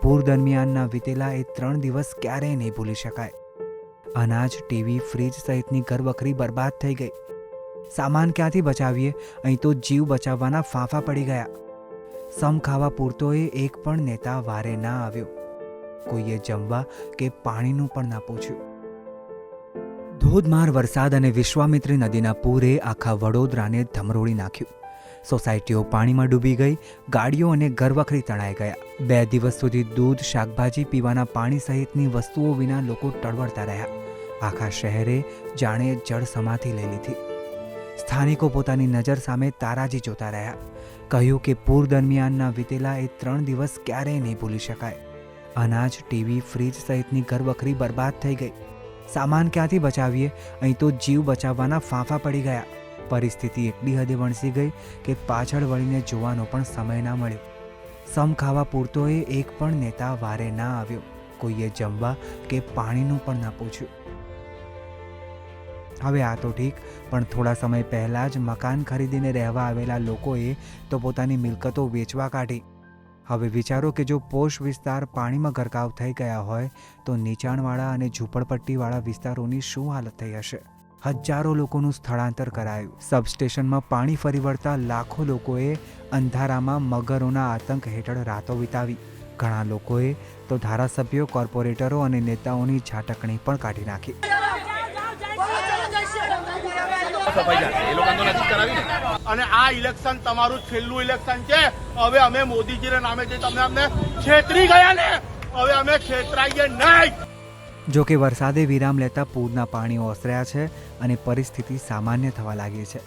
પૂર દરમિયાનના વીતેલા એ 3 દિવસ ક્યારેય નહીં ભૂલી શકાય. અનાજ, ટીવી, ફ્રીજ સહિતની ઘરવખરી બરબાદ થઈ ગઈ. સામાન ક્યાંથી બચાવીએ? અહીં તો જીવ બચાવવાના ફાંફા પડી ગયા. સમ ખાવા પૂરતોએ એક પણ નેતા વારે ના આવ્યો. કોઈએ જમવા કે પાણીનું પણ ના પૂછ્યું. ધોધમાર વરસાદ અને વિશ્વામિત્રી નદીના પૂરે આખા વડોદરાને ધમરોળી નાખ્યું. સોસાયટીઓ પાણીમાં ડૂબી ગઈ, ગાડીઓ અને ઘરવખરી તણાઈ ગયા. 2 દિવસ સુધી દૂધ, શાકભાજી, પીવાના પાણી સહિતની વસ્તુઓ વિના લોકો ટળવળતા રહ્યા. આખા શહેરે જાણે જળ સમાધિ લઈ લીધી. સ્થાનિકો પોતાની નજર સામે તારાજી જોતા રહ્યા. કહ્યું કે પૂર દરમિયાનના વીતેલા એ 3 દિવસ ક્યારેય નહીં ભૂલી શકાય. અનાજ, ટીવી, ફ્રીજ સહિતની ઘરવખરી બરબાદ થઈ ગઈ. સામાન ક્યાંથી બચાવીએ? અહીં તો જીવ બચાવવાના ફાંફા પડી ગયા. પરિસ્થિતિ એટલી હદે વણસી ગઈ કે પાછળ વળીને જોવાનો પણ સમય ના મળ્યો. સમ ખાવા પૂરતોએ એક પણ નેતા વારે ના આવ્યો. કોઈએ જમવા કે પાણીનું પણ ના પૂછ્યું. હવે આ તો ઠીક, પણ થોડા સમય પહેલાં જ મકાન ખરીદીને રહેવા આવેલા લોકોએ તો પોતાની મિલકતો વેચવા કાઢી. હવે વિચારો કે જો પોશ વિસ્તાર પાણીમાં ગરકાવ થઈ ગયા હોય તો નીચાણવાળા અને ઝૂંપડપટ્ટીવાળા વિસ્તારોની શું હાલત થઈ હશે? હજારો લોકોનું સ્થળાંતર કરાયું. સબસ્ટેશનમાં પાણી ફરી વળતા લાખો લોકોએ અંધારામાં મગરોના આતંક હેઠળ રાતો વિતાવી. ઘણા લોકોએ તો ધારાસભ્યો, કોર્પોરેટરો અને નેતાઓની ઝાટકણી પણ કાઢી નાખી. અને આ ઇલેક્શન તમારું છેલ્લું ઇલેક્શન છે. હવે અમે મોદીજીના નામે જે તમને અમને છેતરી ગયા ને, હવે અમે છેતરાઈએ નહીં. જો કે વરસાદે વિરામ લેતા પૂરના પાણી ઓસર્યા છે અને પરિસ્થિતિ સામાન્ય થવા લાગી છે.